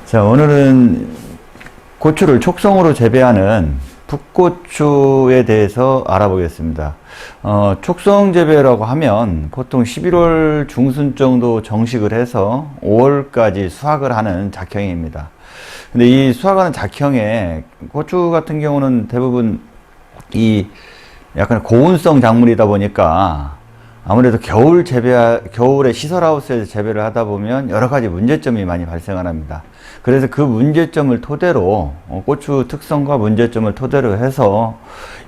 자, 오늘은 고추를 촉성으로 재배하는 풋고추에 대해서 알아보겠습니다. 촉성 재배라고 하면 보통 11월 중순 정도 정식을 해서 5월까지 수확을 하는 작형입니다. 근데 이 수확하는 작형에 고추 같은 경우는 대부분 이 약간 고온성 작물이다 보니까 아무래도 겨울에 시설하우스에서 재배를 하다 보면 여러 가지 문제점이 많이 발생을 합니다. 그래서 그 문제점을 토대로, 고추 특성과 문제점을 토대로 해서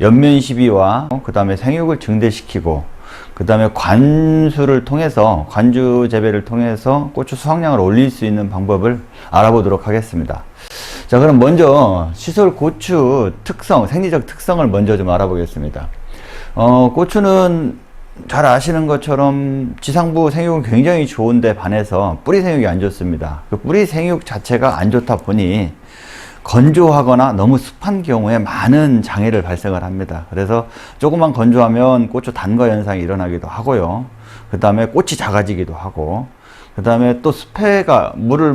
연면 시비와 그 다음에 생육을 증대시키고, 그 다음에 관주 재배를 통해서 고추 수확량을 올릴 수 있는 방법을 알아보도록 하겠습니다. 자, 그럼 먼저 시설 고추 특성, 생리적 특성을 먼저 좀 알아보겠습니다. 고추는 잘 아시는 것처럼 지상부 생육은 굉장히 좋은데 반해서 뿌리 생육이 안 좋습니다. 그 뿌리 생육 자체가 안 좋다 보니 건조하거나 너무 습한 경우에 많은 장애를 발생을 합니다. 그래서 조금만 건조하면 고추 단거 현상이 일어나기도 하고요. 그 다음에 꽃이 작아지기도 하고, 그 다음에 또 습해가 물을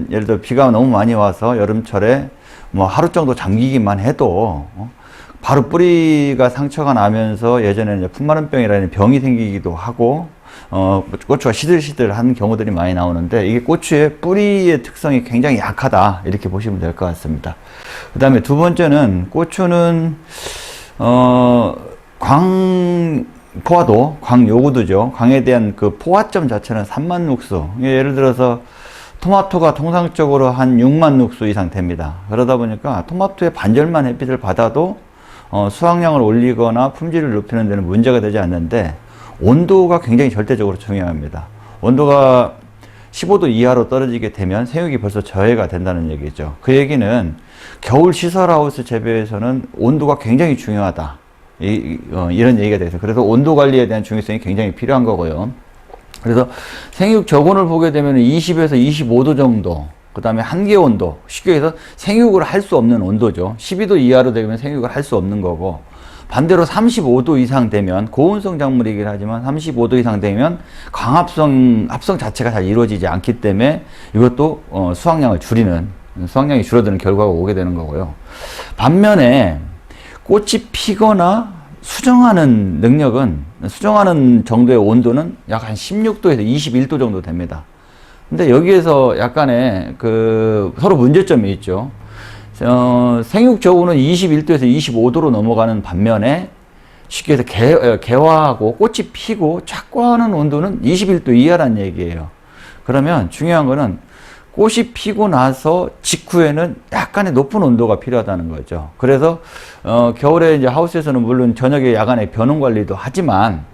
예를 들어 비가 너무 많이 와서 여름철에 하루 정도 잠기기만 해도 바로 뿌리가 상처가 나면서 예전에는 풋마른병이라는 병이 생기기도 하고, 고추가 시들시들한 경우들이 많이 나오는데, 이게 고추의 뿌리의 특성이 굉장히 약하다, 이렇게 보시면 될 것 같습니다. 그 다음에 두 번째는 고추는 광요구도죠. 광에 대한 그 포화점 자체는 3만 룩수. 예를 들어서 토마토가 통상적으로 한 6만 룩수 이상 됩니다. 그러다 보니까 토마토의 반절만 햇빛을 받아도 수확량을 올리거나 품질을 높이는 데는 문제가 되지 않는데, 온도가 굉장히 절대적으로 중요합니다. 온도가 15도 이하로 떨어지게 되면 생육이 벌써 저해가 된다는 얘기죠. 그 얘기는 겨울 시설하우스 재배에서는 온도가 굉장히 중요하다, 이런 얘기가 되겠어요. 그래서 온도 관리에 대한 중요성이 굉장히 필요한 거고요. 그래서 생육 저온을 보게 되면 20에서 25도 정도, 그 다음에 한계 온도, 쉽게 해서 생육을 할 수 없는 온도죠. 12도 이하로 되면 생육을 할 수 없는 거고, 반대로 35도 이상 되면, 고온성 작물이긴 하지만 35도 이상 되면 합성 자체가 잘 이루어지지 않기 때문에 이것도 수확량이 줄어드는 결과가 오게 되는 거고요. 반면에 꽃이 피거나 수정하는 정도의 온도는 약 한 16도에서 21도 정도 됩니다. 근데 여기에서 약간의 서로 문제점이 있죠. 생육 저온은 21도에서 25도로 넘어가는 반면에, 쉽게 해서 개화하고 꽃이 피고 착과하는 온도는 21도 이하란 얘기예요. 그러면 중요한 거는 꽃이 피고 나서 직후에는 약간의 높은 온도가 필요하다는 거죠. 그래서 겨울에 이제 하우스에서는 물론 저녁에 야간에 변온 관리도 하지만,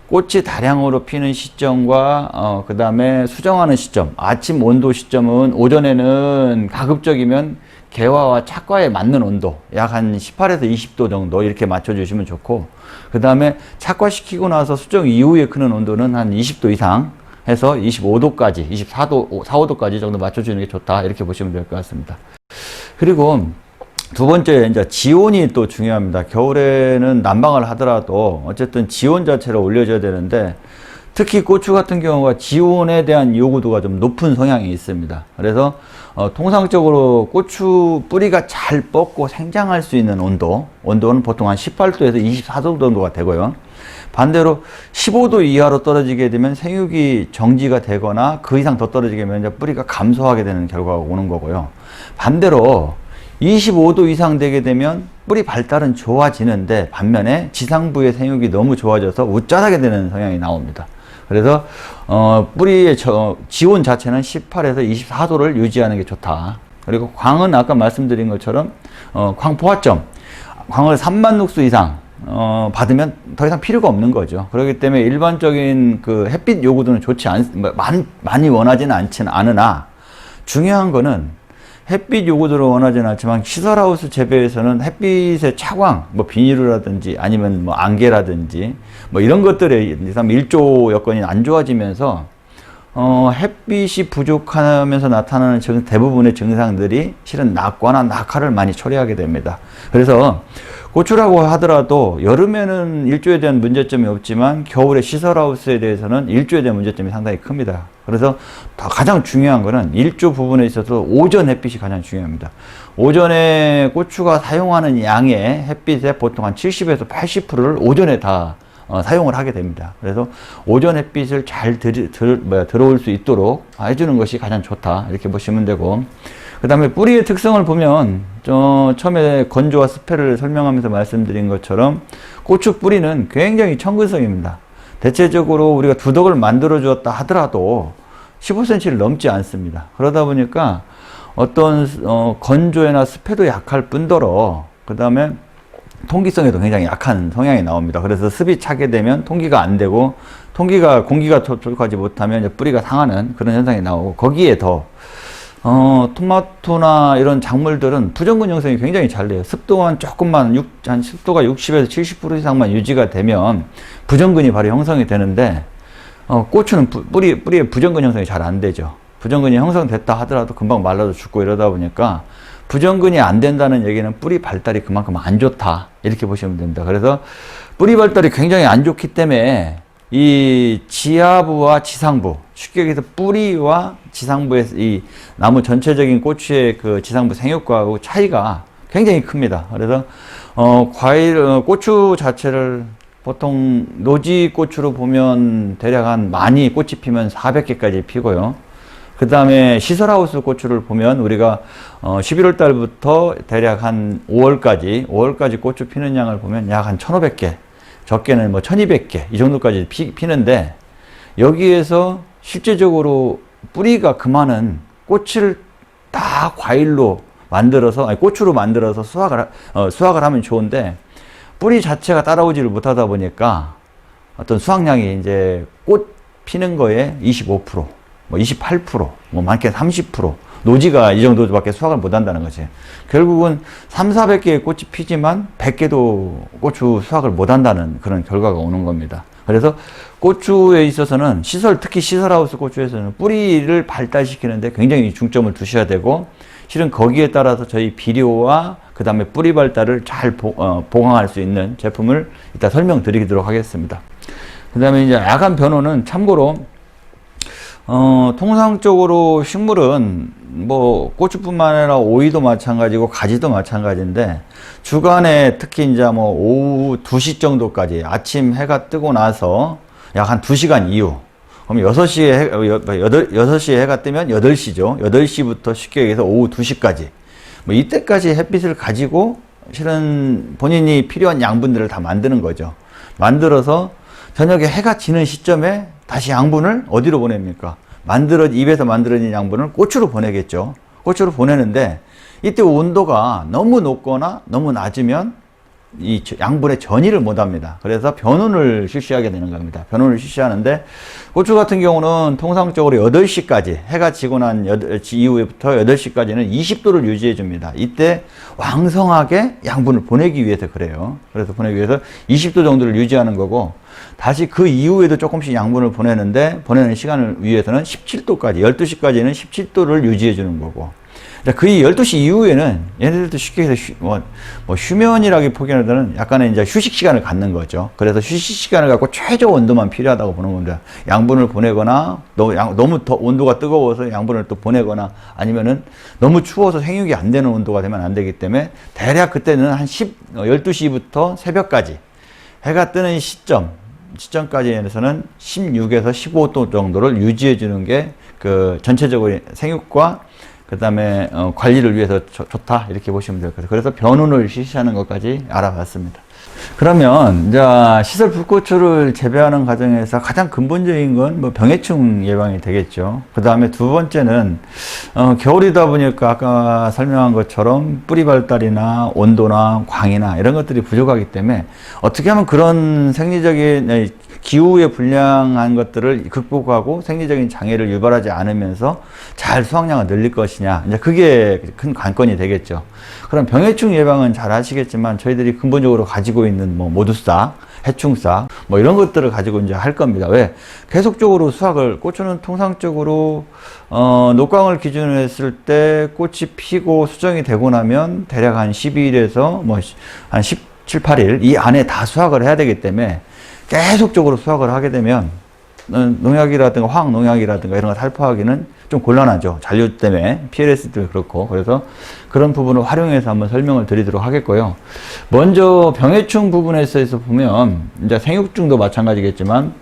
꽃이 다량으로 피는 시점과 그 다음에 수정하는 시점, 아침 온도 시점은 오전에는 가급적이면 개화와 착과에 맞는 온도, 약 한 18에서 20도 정도 이렇게 맞춰주시면 좋고, 그 다음에 착과시키고 나서 수정 이후에 크는 온도는 한 20도 이상 해서 25도까지, 24도, 4, 5도까지 정도 맞춰주는 게 좋다, 이렇게 보시면 될 것 같습니다. 그리고 두 번째, 이제 지온이 또 중요합니다. 겨울에는 난방을 하더라도 어쨌든 지온 자체를 올려줘야 되는데, 특히 고추 같은 경우가 지온에 대한 요구도가 좀 높은 성향이 있습니다. 그래서 통상적으로 고추 뿌리가 잘 뻗고 생장할 수 있는 온도는 보통 한 18도에서 24도 정도가 되고요. 반대로 15도 이하로 떨어지게 되면 생육이 정지가 되거나 그 이상 더 떨어지게 되면 이제 뿌리가 감소하게 되는 결과가 오는 거고요. 반대로 25도 이상 되게 되면 뿌리 발달은 좋아지는데, 반면에 지상부의 생육이 너무 좋아져서 웃자라게 되는 성향이 나옵니다. 그래서 뿌리의 지온 자체는 18에서 24도를 유지하는 게 좋다. 그리고 광은 아까 말씀드린 것처럼 광 포화점, 광을 3만 룩수 이상 받으면 더 이상 필요가 없는 거죠. 그렇기 때문에 일반적인 그 햇빛 요구도는 많이 원하지는 않으나, 중요한 거는 햇빛 요구도를 원하지는 않지만 시설하우스 재배에서는 햇빛의 차광, 비닐이라든지 아니면 안개라든지 이런 것들의 일조 여건이 안 좋아지면서 햇빛이 부족하면서 나타나는 대부분의 증상들이 실은 낙과나 낙하를 많이 초래하게 됩니다. 그래서 고추라고 하더라도 여름에는 일조에 대한 문제점이 없지만 겨울에 시설하우스에 대해서는 일조에 대한 문제점이 상당히 큽니다. 그래서 가장 중요한 거는 일조 부분에 있어서 오전 햇빛이 가장 중요합니다. 오전에 고추가 사용하는 양의 햇빛의 보통 한 70에서 80%를 오전에 다 사용을 하게 됩니다. 그래서 오전 햇빛을 잘 들어올 수 있도록 해주는 것이 가장 좋다, 이렇게 보시면 되고, 그 다음에 뿌리의 특성을 보면 처음에 건조와 습해를 설명하면서 말씀드린 것처럼 고추 뿌리는 굉장히 청근성입니다. 대체적으로 우리가 두덕을 만들어 주었다 하더라도 15cm를 넘지 않습니다. 그러다 보니까 어떤 건조에나 습해도 약할 뿐더러 그 다음에 통기성에도 굉장히 약한 성향이 나옵니다. 그래서 습이 차게 되면 통기가 안 되고, 공기가 도착하지 못하면 이제 뿌리가 상하는 그런 현상이 나오고, 거기에 더 토마토나 이런 작물들은 부정근 형성이 굉장히 잘 돼요. 습도만 조금만, 한 습도가 60에서 70% 이상만 유지가 되면 부정근이 바로 형성이 되는데, 고추는 뿌리에 부정근 형성이 잘 안 되죠. 부정근이 형성됐다 하더라도 금방 말라서 죽고 이러다 보니까, 부정근이 안 된다는 얘기는 뿌리 발달이 그만큼 안 좋다, 이렇게 보시면 됩니다. 그래서 뿌리 발달이 굉장히 안 좋기 때문에 이 지하부와 지상부, 쉽게 얘기해서 뿌리와 지상부의 이 나무 전체적인 고추의 그 지상부 생육과하고 차이가 굉장히 큽니다. 그래서 고추 자체를 보통 노지 고추로 보면 대략 많이 꽃이 피면 400개까지 피고요. 그 다음에 시설하우스 고추를 보면 우리가 11월 달부터 대략 한 5월까지 고추 피는 양을 보면 약 한 1500개, 적게는 뭐 1200개 이 정도까지 피는데, 여기에서 실제적으로 뿌리가 그만은 꽃을 다 과일로 만들어서, 고추로 만들어서 수확을 하면 좋은데, 뿌리 자체가 따라오지를 못하다 보니까 어떤 수확량이 이제 꽃 피는 거에 25%, 뭐 28%, 뭐 많게 30%, 노지가 이 정도밖에 수확을 못 한다는 거지. 결국은 300~400개의 꽃이 피지만 100개도 고추 수확을 못 한다는 그런 결과가 오는 겁니다. 그래서 고추에 있어서는 특히 시설하우스 고추에서는 뿌리를 발달시키는데 굉장히 중점을 두셔야 되고, 실은 거기에 따라서 저희 비료와 그 다음에 뿌리 발달을 잘 보강할 수 있는 제품을 이따 설명드리도록 하겠습니다. 그 다음에 이제 야간 변호는 참고로 통상적으로 식물은 뭐 고추뿐만 아니라 오이도 마찬가지고 가지도 마찬가지인데, 주간에 특히 이제 뭐 오후 2시 정도까지, 아침 해가 뜨고 나서 약 한 2시간 이후, 그럼 6시에 해가 뜨면 8시죠. 8시부터 쉽게 얘기해서 오후 2시까지. 뭐 이때까지 햇빛을 가지고 실은 본인이 필요한 양분들을 다 만드는 거죠. 만들어서 저녁에 해가 지는 시점에 다시 양분을 어디로 보냅니까? 입에서 만들어진 양분을 고추로 보내겠죠. 고추로 보내는데, 이때 온도가 너무 높거나 너무 낮으면 이 양분의 전이를 못 합니다. 그래서 변온을 실시하게 되는 겁니다. 변온을 실시하는데, 고추 같은 경우는 통상적으로 8시까지, 해가 지고 난 이후부터 8시까지는 20도를 유지해 줍니다. 이때 왕성하게 양분을 보내기 위해서 그래요. 그래서 보내기 위해서 20도 정도를 유지하는 거고, 다시 그 이후에도 조금씩 양분을 보내는 시간을 위해서는 17도까지, 12시까지는 17도를 유지해 주는 거고, 그 12시 이후에는 얘네들도 쉽게 해서 휴면이라기보기에는 약간의 이제 휴식 시간을 갖는 거죠. 그래서 휴식 시간을 갖고 최저 온도만 필요하다고 보는 겁니다. 양분을 보내거나, 너무 온도가 뜨거워서 양분을 또 보내거나, 아니면은 너무 추워서 생육이 안 되는 온도가 되면 안 되기 때문에, 대략 그때는 한 12시부터 새벽까지 해가 뜨는 시점까지에서는 16에서 15도 정도를 유지해 주는 게 그 전체적으로 생육과 그 다음에 관리를 위해서 좋다, 이렇게 보시면 될 것 같아요. 그래서 변온을 실시하는 것까지 알아봤습니다. 그러면 이제 시설 붓고추를 재배하는 과정에서 가장 근본적인 건 뭐 병해충 예방이 되겠죠. 그 다음에 두 번째는 겨울이다 보니까 아까 설명한 것처럼 뿌리 발달이나 온도나 광이나 이런 것들이 부족하기 때문에 어떻게 하면 그런 생리적인 기후에 불량한 것들을 극복하고 생리적인 장애를 유발하지 않으면서 잘 수확량을 늘릴 것이냐, 이제 그게 큰 관건이 되겠죠. 그럼 병해충 예방은 잘 아시겠지만 저희들이 근본적으로 가지고 있는 뭐 모두싹 해충싹, 뭐 이런 것들을 가지고 이제 할 겁니다. 왜? 계속적으로 수확을, 고추는 통상적으로, 녹광을 기준으로 했을 때 꽃이 피고 수정이 되고 나면 대략 한 12일에서 뭐 한 17, 8일 이 안에 다 수확을 해야 되기 때문에 계속적으로 수확을 하게 되면 농약이라든가 화학농약이라든가 이런 거 살포하기는 좀 곤란하죠. 잔류 때문에, PLS 때문에 그렇고. 그래서 그런 부분을 활용해서 한번 설명을 드리도록 하겠고요. 먼저 병해충 부분에 있어서 보면, 이제 생육충도 마찬가지겠지만,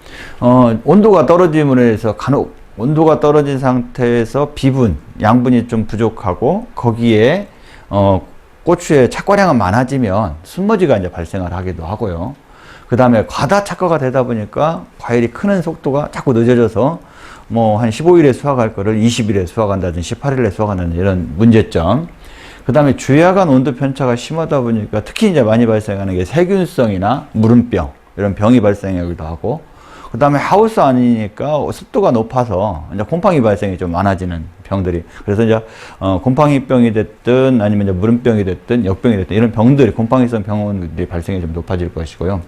온도가 떨어짐으로 해서 간혹 온도가 떨어진 상태에서 비분, 양분이 좀 부족하고, 거기에, 고추의 착과량은 많아지면 순머지가 이제 발생을 하기도 하고요. 그 다음에 과다 착과가 되다 보니까 과일이 크는 속도가 자꾸 늦어져서 뭐 한 15일에 수확할 거를 20일에 수확한다든지 18일에 수확한다든지 이런 문제점. 그 다음에 주야간 온도 편차가 심하다 보니까 특히 이제 많이 발생하는 게 세균성이나 무름병, 이런 병이 발생하기도 하고, 그 다음에 하우스 아니니까 습도가 높아서 이제 곰팡이 발생이 좀 많아지는 병들이. 그래서 이제, 곰팡이병이 됐든 아니면 이제 무름병이 됐든 역병이 됐든 이런 병들이, 곰팡이성 병원들이 발생이 좀 높아질 것이고요.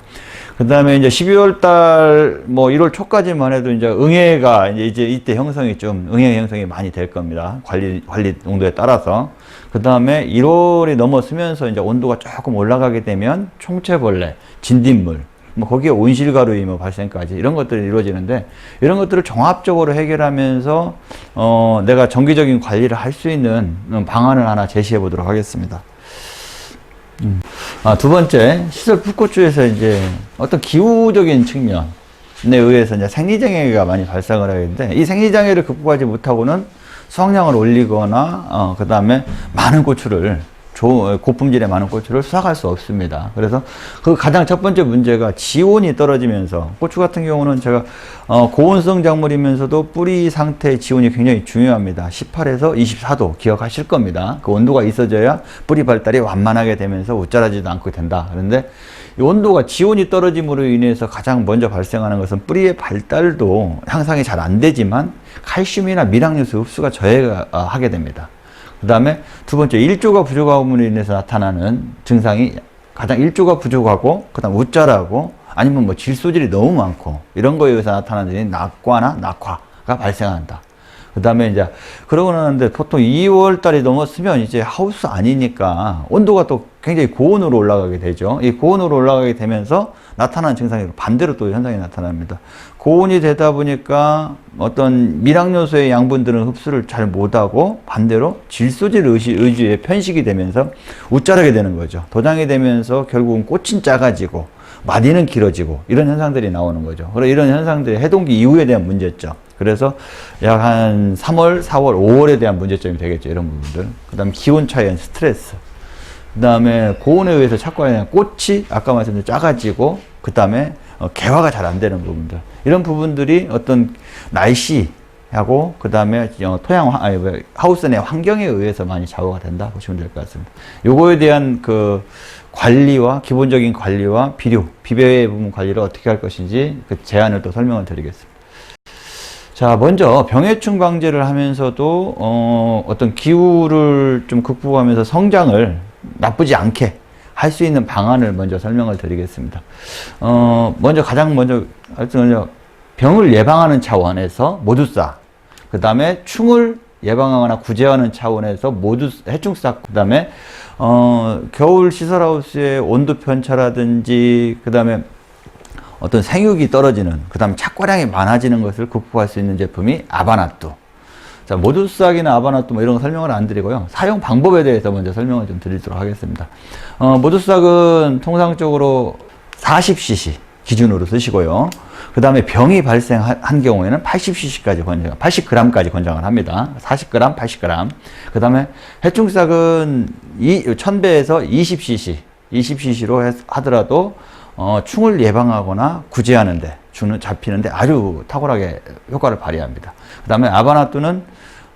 그 다음에 이제 12월 달, 뭐 1월 초까지만 해도 이제 응애가 이제 이때 형성이 좀, 응애 형성이 많이 될 겁니다. 관리 농도에 따라서. 그 다음에 1월이 넘어서면서 이제 온도가 조금 올라가게 되면 총체벌레, 진딧물, 뭐 거기에 온실가루의 뭐 발생까지 이런 것들이 이루어지는데, 이런 것들을 종합적으로 해결하면서 내가 정기적인 관리를 할 수 있는 방안을 하나 제시해 보도록 하겠습니다. 두 번째, 시설 풋고추에서 이제 어떤 기후적인 측면에 의해서 이제 생리장애가 많이 발생을 하는데, 이 생리장애를 극복하지 못하고는 수확량을 올리거나 그 다음에 많은 고추를, 고품질의 많은 고추를 수확할 수 없습니다. 그래서 그 가장 첫 번째 문제가 지온이 떨어지면서, 고추 같은 경우는 제가 고온성 작물이면서도 뿌리 상태의 지온이 굉장히 중요합니다. 18에서 24도 기억하실 겁니다. 그 온도가 있어져야 뿌리 발달이 완만하게 되면서 웃자라지도 않고 된다. 그런데 이 온도가, 지온이 떨어짐으로 인해서 가장 먼저 발생하는 것은 뿌리의 발달도 향상이 잘 안 되지만 칼슘이나 미량요소 흡수가 저해하게 됩니다. 그 다음에 두 번째, 일조가 부족함으로 인해서 나타나는 증상이, 가장 일조가 부족하고, 그 다음 웃자라고, 아니면 뭐 질소질이 너무 많고, 이런 거에 의해서 나타나는 낙과나 낙화가 발생한다. 그 다음에 이제, 그러고 나는데 보통 2월 달이 넘었으면 이제 하우스 아니니까 온도가 또 굉장히 고온으로 올라가게 되죠. 이 고온으로 올라가게 되면서 나타나는 증상이 반대로 또 현상이 나타납니다. 고온이 되다 보니까 어떤 미량요소의 양분들은 흡수를 잘 못하고 반대로 질소질 의지에 편식이 되면서 웃자라게 되는 거죠. 도장이 되면서 결국은 꽃은 작아지고 마디는 길어지고 이런 현상들이 나오는 거죠. 그래서 이런 현상들이 해동기 이후에 대한 문제점. 그래서 약 한 3월, 4월, 5월에 대한 문제점이 되겠죠. 이런 부분들. 그 다음 기온 차이에 의한 스트레스. 그 다음에 고온에 의해서 착과에 꽃이 아까 말씀드린 작아지고, 그 다음에 개화가 잘 안 되는 부분들. 이런 부분들이 어떤 날씨하고, 그 다음에 하우스 내 환경에 의해서 많이 좌우가 된다 보시면 될 것 같습니다. 요거에 대한 그 관리와, 기본적인 관리와 비배 부분 관리를 어떻게 할 것인지 그 제안을 또 설명을 드리겠습니다. 자, 먼저 병해충 방제를 하면서도 어떤 기후를 좀 극복하면서 성장을 나쁘지 않게 할 수 있는 방안을 먼저 설명을 드리겠습니다. 가장 먼저 병을 예방하는 차원에서 모두싹, 그 다음에 충을 예방하거나 구제하는 차원에서 해충싹, 그 다음에 겨울 시설하우스의 온도 편차라든지, 그 다음에 어떤 생육이 떨어지는, 그 다음 착과량이 많아지는 것을 극복할 수 있는 제품이 아바나뚜. 자, 모두싹이나 아바나뚜 뭐 이런 거 설명을 안 드리고요. 사용 방법에 대해서 먼저 설명을 좀 드리도록 하겠습니다. 모두싹은 통상적으로 40cc 기준으로 쓰시고요. 그 다음에 병이 발생한 경우에는 80cc까지 80g까지 권장을 합니다. 40g, 80g. 그 다음에 해충싹은 1000배에서 20cc로 하더라도 충을 예방하거나 구제하는데, 잡히는데 아주 탁월하게 효과를 발휘합니다. 그 다음에 아바나뚜는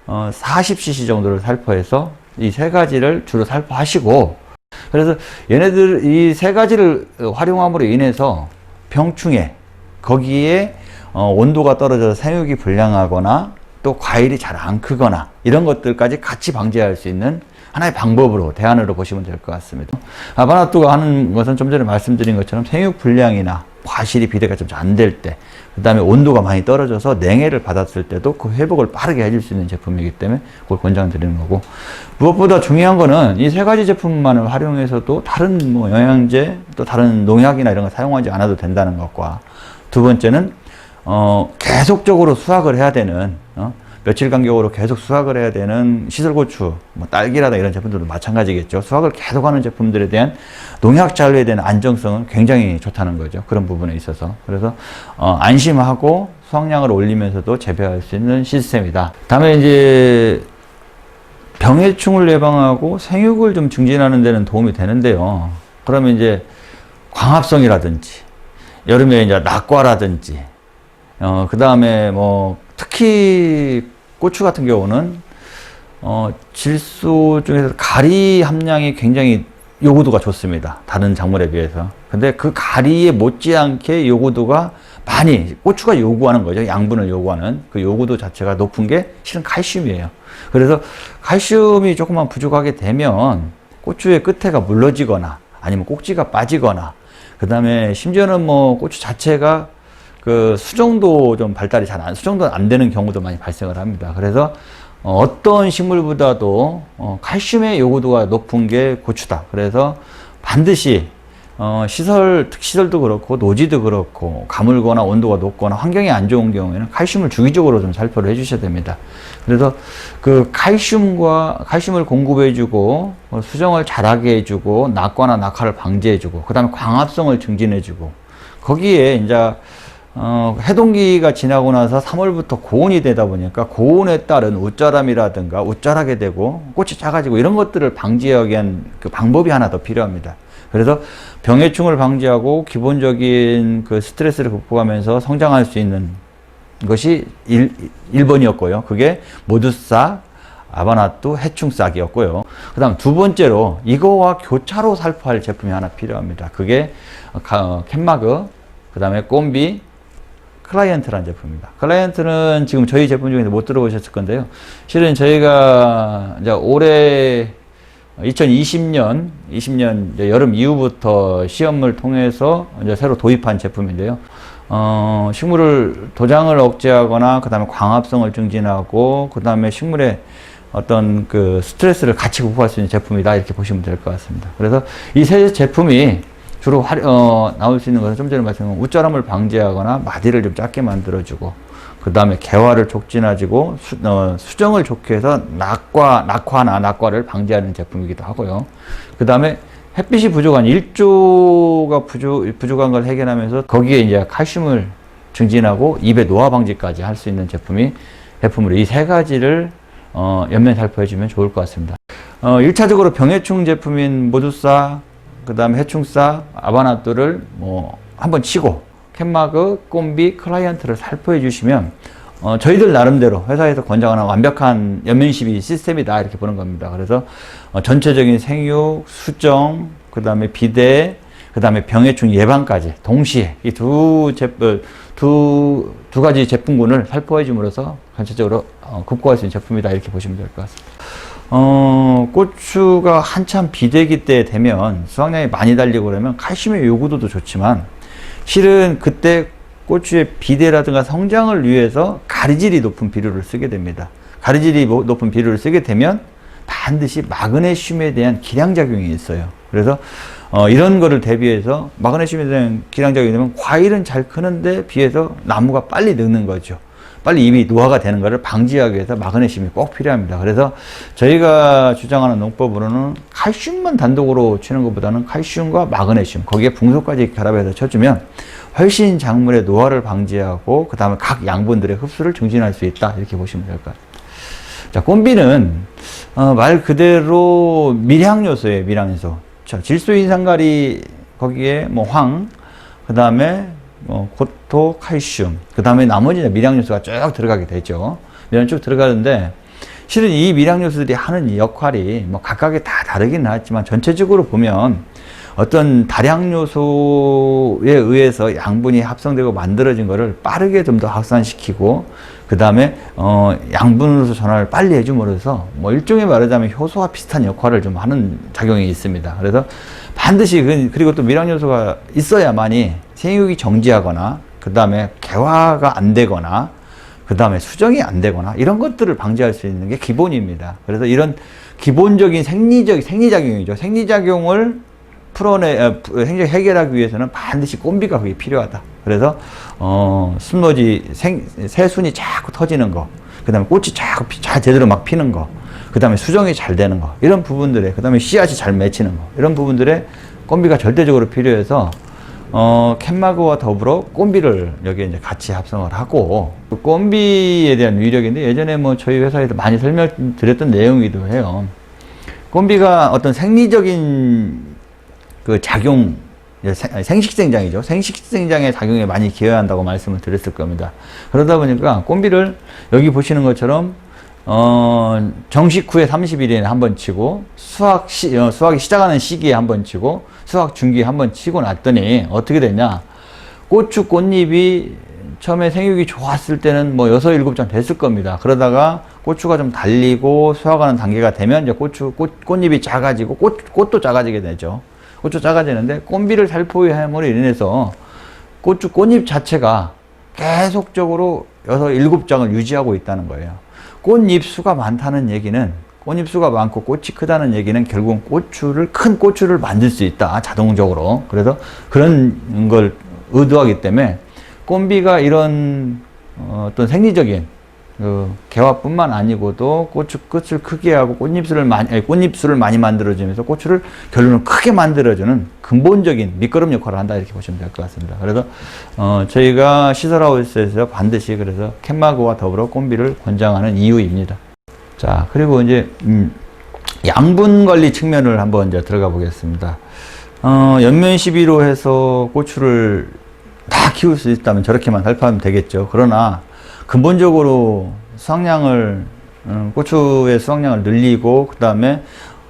40cc 정도를 살포해서 이 세 가지를 주로 살포하시고, 그래서 얘네들 이 세 가지를 활용함으로 인해서 병충해, 거기에 온도가 떨어져서 생육이 불량하거나 또 과일이 잘 안 크거나 이런 것들까지 같이 방지할 수 있는 하나의 방법으로, 대안으로 보시면 될 것 같습니다. 아바나뚜가 하는 것은 좀 전에 말씀드린 것처럼 생육 불량이나 과실이 비대가 좀 안 될 때, 그 다음에 온도가 많이 떨어져서 냉해를 받았을 때도 그 회복을 빠르게 해줄 수 있는 제품이기 때문에 그걸 권장드리는 거고, 무엇보다 중요한 거는 이 세 가지 제품만을 활용해서도 다른 뭐 영양제, 또 다른 농약이나 이런 거 사용하지 않아도 된다는 것과, 두 번째는 계속적으로 수확을 해야 되는, 며칠 간격으로 계속 수확을 해야 되는 시설고추, 뭐 딸기라다 이런 제품들도 마찬가지겠죠. 수확을 계속하는 제품들에 대한 농약 잔류에 대한 안정성은 굉장히 좋다는 거죠. 그런 부분에 있어서. 그래서 안심하고 수확량을 올리면서도 재배할 수 있는 시스템이다. 다음에 이제 병해충을 예방하고 생육을 좀 증진하는 데는 도움이 되는데요. 그러면 이제 광합성이라든지 여름에 이제 낙과라든지 그 다음에 뭐 특히 고추 같은 경우는 질소 중에서 가리 함량이 굉장히 요구도가 좋습니다. 다른 작물에 비해서. 근데 그 가리에 못지않게 요구도가 많이, 고추가 요구하는 거죠. 양분을 요구하는 그 요구도 자체가 높은 게 실은 칼슘이에요. 그래서 칼슘이 조금만 부족하게 되면 고추의 끝에가 물러지거나 아니면 꼭지가 빠지거나, 그 다음에 심지어는 뭐 고추 자체가 그 수정도 좀 발달이 수정도 안 되는 경우도 많이 발생을 합니다. 그래서 어떤 식물보다도 칼슘의 요구도가 높은 게 고추다. 그래서 반드시 특시설도 그렇고 노지도 그렇고 가물거나 온도가 높거나 환경이 안 좋은 경우에는 칼슘을 주기적으로 좀 살포를 해주셔야 됩니다. 그래서 그 칼슘을 공급해주고 수정을 잘하게 해주고 낙과나 낙하를 방지해주고, 그 다음에 광합성을 증진해주고, 거기에 이제 해동기가 지나고 나서 3월부터 고온이 되다 보니까 고온에 따른 웃자람이라든가 웃자라게 되고 꽃이 작아지고 이런 것들을 방지하기 위한 그 방법이 하나 더 필요합니다. 그래서 병해충을 방지하고 기본적인 그 스트레스를 극복하면서 성장할 수 있는 것이 1번이었고요. 그게 모두싹, 아바나뚜, 해충싹이었고요. 그 다음 두 번째로 이거와 교차로 살포할 제품이 하나 필요합니다. 그게 캔마그, 그 다음에 꼼비, 클라이언트라는 제품입니다. 클라이언트는 지금 저희 제품 중에 못 들어보셨을 건데요. 실은 저희가 이제 올해 2020년 이제 여름 이후부터 시험을 통해서 이제 새로 도입한 제품인데요. 식물을 도장을 억제하거나, 그 다음에 광합성을 증진하고, 그 다음에 식물의 어떤 그 스트레스를 같이 극복할 수 있는 제품이다. 이렇게 보시면 될 것 같습니다. 그래서 이 세 제품이 주로 나올 수 있는 것은 좀 전에 말씀드린 웃자람을 방지하거나 마디를 좀 작게 만들어주고, 그 다음에 개화를 촉진하고 수정을 좋게 해서 낙과를 방지하는 제품이기도 하고요. 그 다음에 햇빛이 부족한 일조가 부족한 걸 해결하면서 거기에 이제 칼슘을 증진하고 잎의 노화 방지까지 할 수 있는 제품으로 이 세 가지를 연면 살포해주면 좋을 것 같습니다. 1차적으로 병해충 제품인 모두싹, 그 다음에 해충싹, 아바나뚜를 뭐 한번 치고 캔마그, 꼼비, 클라이언트를 살포해 주시면 저희들 나름대로 회사에서 권장하는 완벽한 연면시비 시스템이다 이렇게 보는 겁니다. 그래서 전체적인 생육, 수정, 그 다음에 비대, 그 다음에 병해충 예방까지 동시에 이 두 가지 제품군을 살포해 줌으로써 전체적으로 극복할 수 있는 제품이다 이렇게 보시면 될 것 같습니다. 고추가 한참 비대기 때 되면 수확량이 많이 달리고 그러면 칼슘의 요구도도 좋지만, 실은 그때 고추의 비대라든가 성장을 위해서 가리질이 높은 비료를 쓰게 됩니다. 가리질이 높은 비료를 쓰게 되면 반드시 마그네슘에 대한 기량작용이 있어요. 그래서 이런 거를 대비해서 마그네슘에 대한 기량작용이 되면 과일은 잘 크는데 비해서 나무가 빨리 늙는 거죠. 빨리 잎이 노화가 되는 것을 방지하기 위해서 마그네슘이 꼭 필요합니다. 그래서 저희가 주장하는 농법으로는 칼슘만 단독으로 치는 것보다는 칼슘과 마그네슘, 거기에 붕소까지 결합해서 쳐주면 훨씬 작물의 노화를 방지하고 그 다음에 각 양분들의 흡수를 증진할 수 있다 이렇게 보시면 될 것 같아요. 자, 꼼비는 말 그대로 밀양요소예요. 밀양요소. 자, 질소인산가리, 거기에 뭐 황, 그 다음에 고토, 칼슘, 그 다음에 나머지 밀양요소가 쭉 들어가게 되죠. 밀양 쭉 들어가는데, 실은 이 밀양요소들이 하는 역할이 뭐 각각이 다 다르긴 하지만 전체적으로 보면 어떤 다량 요소에 의해서 양분이 합성되고 만들어진 거를 빠르게 좀 더 확산시키고, 그 다음에 양분으로서 전환을 빨리 해줌으로써 뭐 일종의 말하자면 효소와 비슷한 역할을 좀 하는 작용이 있습니다. 그래서 반드시 그리고 또 미량 요소가 있어야만이 생육이 정지하거나, 그 다음에 개화가 안 되거나, 그 다음에 수정이 안 되거나, 이런 것들을 방지할 수 있는 게 기본입니다. 그래서 이런 기본적인 생리작용이죠. 생리작용을 해결하기 위해서는 반드시 꼰비가 그게 필요하다. 그래서 순노지 새순이 자꾸 터지는 거, 그 다음에 꽃이 자꾸 제대로 막 피는 거, 그 다음에 수정이 잘 되는 거, 이런 부분들에, 그 다음에 씨앗이 잘 맺히는 거, 이런 부분들에 꼰비가 절대적으로 필요해서 캔마그와 더불어 꼰비를 여기에 이제 같이 합성을 하고, 그 꼰비에 대한 위력인데 예전에 뭐 저희 회사에서 많이 설명드렸던 내용이기도 해요. 꼰비가 어떤 생리적인 그 작용, 생식생장이죠. 생식생장의 작용에 많이 기여한다고 말씀을 드렸을 겁니다. 그러다 보니까 꼰비를 여기 보시는 것처럼 정식 후에 30일에 한 번 치고, 수확이 시작하는 시기에 한 번 치고, 수확 중기에 한 번 치고 났더니 어떻게 됐냐? 고추 꽃잎이 처음에 생육이 좋았을 때는 뭐 6, 7장 됐을 겁니다. 그러다가 고추가 좀 달리고 수확하는 단계가 되면 이제 꽃잎이 작아지고 꽃도 작아지게 되죠. 고추 작아지는데 꼰비를 살포함으로 인해서 고추 꽃잎 자체가 계속적으로 6, 7장을 유지하고 있다는 거예요. 꽃잎수가 많다는 얘기는, 꽃잎수가 많고 꽃이 크다는 얘기는 결국은 큰 고추를 만들 수 있다, 자동적으로. 그래서 그런 걸 의도하기 때문에 꼰비가 이런 어떤 생리적인 개화뿐만 아니고도 고추 끝을 크게 하고 꽃잎수를 많이 만들어주면서 고추를 결론은 크게 만들어주는 근본적인 밑거름 역할을 한다, 이렇게 보시면 될 것 같습니다. 그래서 저희가 시설하우스에서 반드시 그래서 캔마그와 더불어 꼰비를 권장하는 이유입니다. 자, 그리고 이제 양분 관리 측면을 한번 이제 들어가 보겠습니다. 연면 시비로 해서 고추를 다 키울 수 있다면 저렇게만 살포하면 되겠죠. 그러나 근본적으로 고추의 수확량을 늘리고, 그 다음에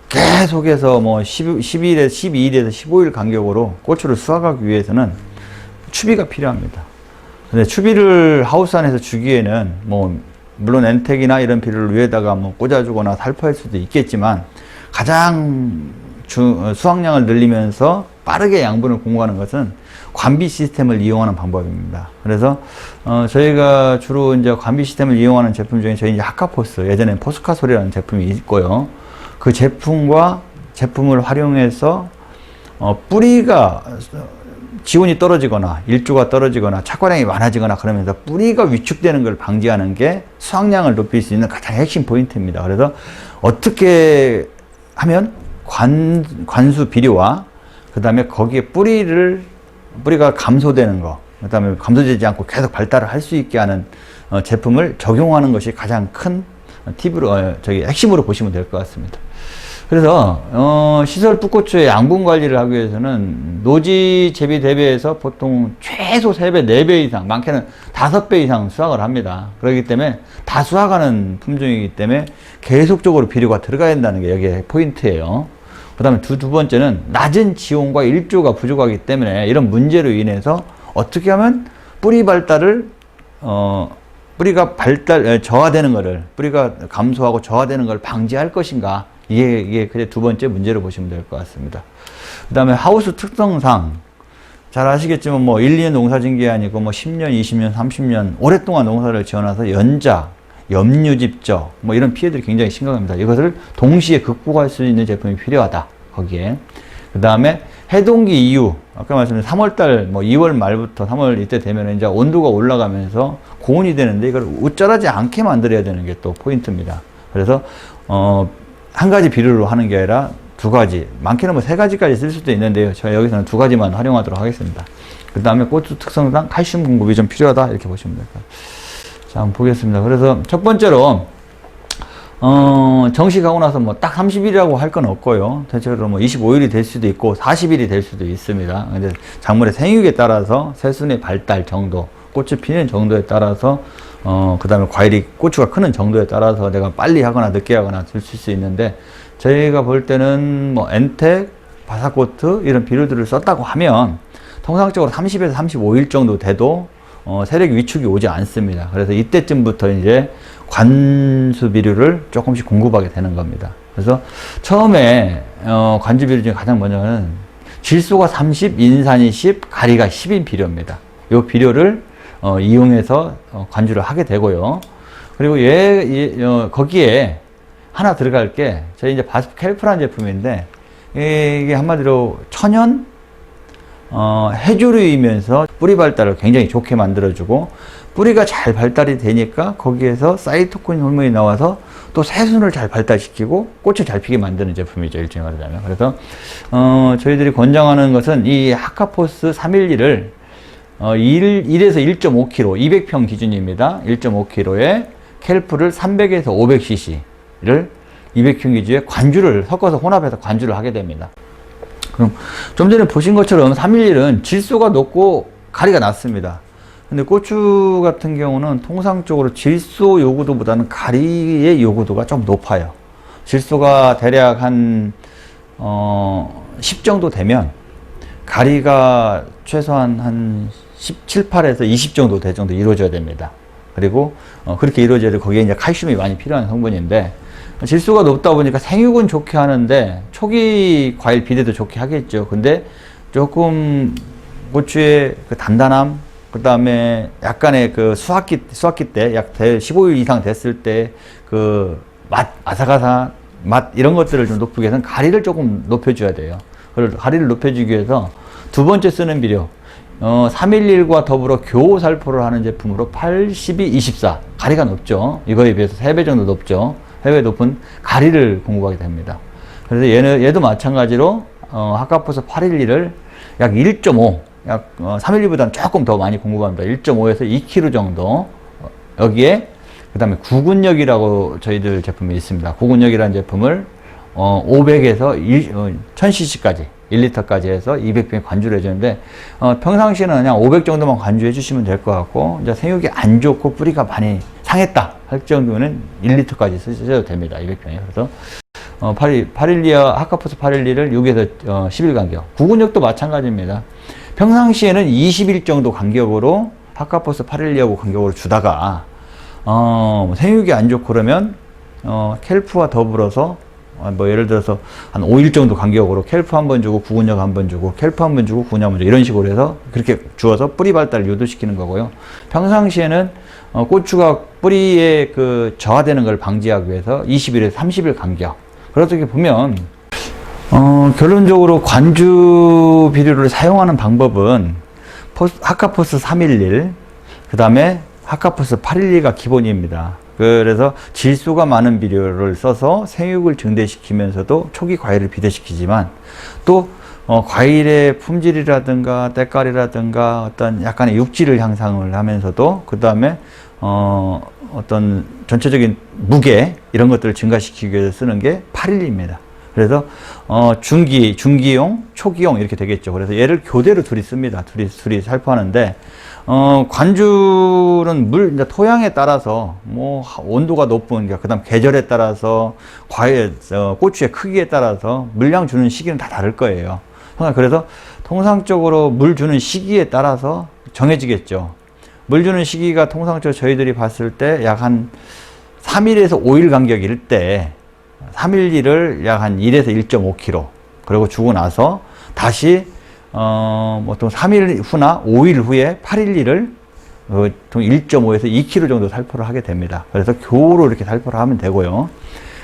계속해서 뭐 12일에서 15일 간격으로 고추를 수확하기 위해서는 추비가 필요합니다. 근데 추비를 하우스 안에서 주기에는 뭐 물론 엔텍이나 이런 비료를 위에다가 뭐 꽂아주거나 살포할 수도 있겠지만, 가장 수확량을 늘리면서 빠르게 양분을 공급하는 것은 관비 시스템을 이용하는 방법입니다. 그래서 저희가 주로 이제 관비 시스템을 이용하는 제품 중에 저희 이제 하카포스, 예전에 포스카솔이라는 제품이 있고요. 그 제품을 활용해서 뿌리가 지온이 떨어지거나 일조가 떨어지거나 착과량이 많아지거나 그러면서 뿌리가 위축되는 걸 방지하는 게 수확량을 높일 수 있는 가장 핵심 포인트입니다. 그래서 어떻게 하면 관수 비료와 그 다음에 거기에 뿌리가 감소되는 거, 그 다음에 감소되지 않고 계속 발달을 할 수 있게 하는 제품을 적용하는 것이 가장 큰 핵심으로 보시면 될 것 같습니다. 그래서 시설 풋고추의 양분 관리를 하기 위해서는 노지 재배 대비해서 보통 최소 3배, 4배 이상, 많게는 5배 이상 수확을 합니다. 그렇기 때문에 다 수확하는 품종이기 때문에 계속적으로 비료가 들어가야 된다는 게 여기에 포인트예요. 그 다음에 두 번째는 낮은 지온과 일조가 부족하기 때문에 이런 문제로 인해서 어떻게 하면 뿌리가 저하되는 것을, 뿌리가 감소하고 저하되는 걸 방지할 것인가. 이게 그래 두 번째 문제로 보시면 될 것 같습니다. 그 다음에 하우스 특성상 잘 아시겠지만 뭐 1, 2년 농사진 게 아니고 뭐 10년, 20년, 30년 오랫동안 농사를 지어놔서 연작, 염류집적 뭐 이런 피해들이 굉장히 심각합니다. 이것을 동시에 극복할 수 있는 제품이 필요하다, 거기에. 그 다음에 해동기 이후 아까 말씀드린 3월달 뭐 2월 말부터 3월 이때 되면 이제 온도가 올라가면서 고온이 되는데 이걸 우짜라지 않게 만들어야 되는 게 또 포인트입니다. 그래서 한 가지 비료로 하는 게 아니라 2가지, 많게는 뭐 3가지까지 쓸 수도 있는데요. 제가 여기서는 2가지만 활용하도록 하겠습니다. 그 다음에 고추 특성상 칼슘 공급이 좀 필요하다, 이렇게 보시면 될 것 같아요. 자, 한번 보겠습니다. 그래서 첫 번째로 정식하고 나서 뭐 딱 30일이라고 할 건 없고요. 대체로 뭐 25일이 될 수도 있고 40일이 될 수도 있습니다. 근데 작물의 생육에 따라서 새순의 발달 정도, 꽃이 피는 정도에 따라서 그 다음에 고추가 크는 정도에 따라서 내가 빨리 하거나 늦게 하거나 줄 수 있는데, 저희가 볼 때는 뭐 엔텍, 바사코트 이런 비료들을 썼다고 하면 통상적으로 30에서 35일 정도 돼도 세력 위축이 오지 않습니다. 그래서 이때쯤부터 이제 관수 비료를 조금씩 공급하게 되는 겁니다. 그래서 처음에 관주 비료 중에 가장 먼저는 질소가 30, 인산이 10, 가리가 10인 비료입니다. 이 비료를 이용해서 관주를 하게 되고요. 그리고 거기에 하나 들어갈 게 저희 이제 바스프켈프라는 제품인데 이게 한마디로 천연 해조류이면서 뿌리 발달을 굉장히 좋게 만들어주고 뿌리가 잘 발달이 되니까 거기에서 사이토킨 호르몬이 나와서 또 새순을 잘 발달시키고 꽃을 잘 피게 만드는 제품이죠, 일종의 말하자면. 그래서 저희들이 권장하는 것은 이 하카포스 312를 1에서 1.5kg, 200평 기준입니다. 1.5kg에 켈프를 300에서 500cc를 200평 기준에 관주를 섞어서 혼합해서 관주를 하게 됩니다. 그럼 좀 전에 보신 것처럼 311은 질소가 높고 가리가 낮습니다. 근데 고추 같은 경우는 통상적으로 질소 요구도보다는 가리의 요구도가 좀 높아요. 질소가 대략 한 10 정도 되면 가리가 최소한 한 17, 8에서 20 정도 될 정도 이루어져야 됩니다. 그리고 그렇게 이루어져야 돼. 거기에 이제 칼슘이 많이 필요한 성분인데 질소가 높다 보니까 생육은 좋게 하는데 초기 과일 비대도 좋게 하겠죠. 근데 조금 고추의 그 단단함, 그 다음에 약간의 그 수확기 때 약 15일 이상 됐을 때 그 맛, 아삭아삭한 맛 이런 것들을 좀 높이기 위해서는 가리를 조금 높여줘야 돼요. 그래서 가리를 높여주기 위해서 두 번째 쓰는 비료 311과 더불어 교살포를 하는 제품으로 82, 24 가리가 높죠. 이거에 비해서 3배 정도 높죠. 3배 높은 가리를 공급하게 됩니다. 그래서 얘도 마찬가지로 하카포스 812를 약 1.5 약 312보다는 조금 더 많이 공급합니다. 1.5에서 2kg 정도. 여기에 그 다음에 구근역이라고 저희들 제품이 있습니다. 구근역이라는 제품을 500에서 1000cc까지 1리터까지 해서 200병에 관주를 해주는데 평상시에는 그냥 500 정도만 관주해 주시면 될 것 같고 이제 생육이 안 좋고 뿌리가 많이 상했다 할 정도는 1리터까지 쓰셔도 됩니다. 200병에. 그래서 812와 하카포스 812를 6에서 10일 간격. 구근역도 마찬가지입니다. 평상시에는 20일 정도 간격으로 하카포스 812하고 간격으로 주다가 생육이 안 좋고 그러면 켈프와 더불어서 뭐 예를 들어서 한 5일 정도 간격으로 켈프 한 번 주고 구근역 한 번 주고 켈프 한 번 주고 구근역 한 번 주고 이런 식으로 해서 그렇게 주어서 뿌리 발달을 유도시키는 거고요. 평상시에는 고추가 뿌리에 그 저하되는 걸 방지하기 위해서 20일에서 30일 간격. 그렇게 보면 결론적으로 관주 비료를 사용하는 방법은 하카포스 311, 그 다음에 하카포스 812가 기본입니다. 그래서 질소가 많은 비료를 써서 생육을 증대시키면서도 초기 과일을 비대시키지만 또 과일의 품질이라든가 때깔이라든가 어떤 약간의 육질을 향상을 하면서도 그 다음에 어떤 전체적인 무게 이런 것들을 증가시키기 위해서 쓰는 게 812입니다. 그래서 중기용, 초기용 이렇게 되겠죠. 그래서 얘를 교대로 둘이 씁니다. 둘이 살포하는데 관주는 이제 토양에 따라서 뭐 온도가 높은 그다음 계절에 따라서 과일 고추의 크기에 따라서 물량 주는 시기는 다 다를 거예요. 그래서 통상적으로 물 주는 시기에 따라서 정해지겠죠. 물 주는 시기가 통상적으로 저희들이 봤을 때 약 한 3일에서 5일 간격일 때 312를 약 한 1에서 1.5kg 그리고 주고 나서 다시 보통 3일 후나 5일 후에 812를 보통 1.5에서 2kg 정도 살포를 하게 됩니다. 그래서 교로 이렇게 살포를 하면 되고요.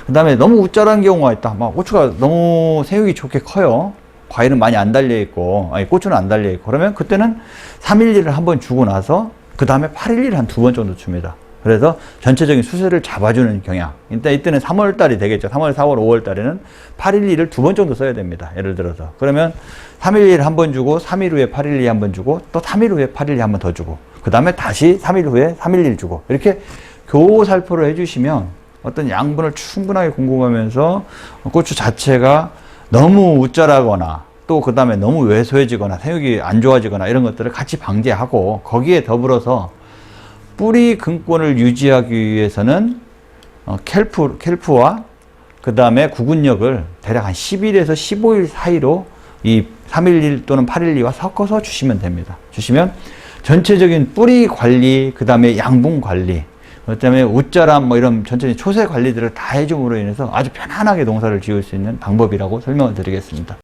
그 다음에 너무 우짜란 경우가 있다. 막 고추가 너무 생육이 좋게 커요. 과일은 많이 안 달려있고, 아니, 고추는 안 달려있고. 그러면 그때는 312를 한번 주고 나서 그 다음에 812를 한 2번 정도 줍니다. 그래서 전체적인 수세를 잡아주는 경향. 일단 이때는 3월 달이 되겠죠. 3월, 4월, 5월 달에는 812를 2번 정도 써야 됩니다. 예를 들어서. 그러면 312를 한 번 주고, 3일 후에 812 한 번 주고, 또 3일 후에 812 한 번 더 주고, 그 다음에 다시 3일 후에 311 주고, 이렇게 교살포를 해주시면 어떤 양분을 충분하게 공급하면서 고추 자체가 너무 우짜라거나, 또 그 다음에 너무 왜소해지거나, 생육이 안 좋아지거나 이런 것들을 같이 방지하고, 거기에 더불어서 뿌리 근권을 유지하기 위해서는 켈프와 그 다음에 구근력을 대략 한 10일에서 15일 사이로 이 311 또는 812와 섞어서 주시면 됩니다. 주시면 전체적인 뿌리 관리, 그 다음에 양분 관리, 그 다음에 옷자람 뭐 이런 전체적인 초세 관리들을 다 해줌으로 인해서 아주 편안하게 농사를 지을 수 있는 방법이라고 설명을 드리겠습니다.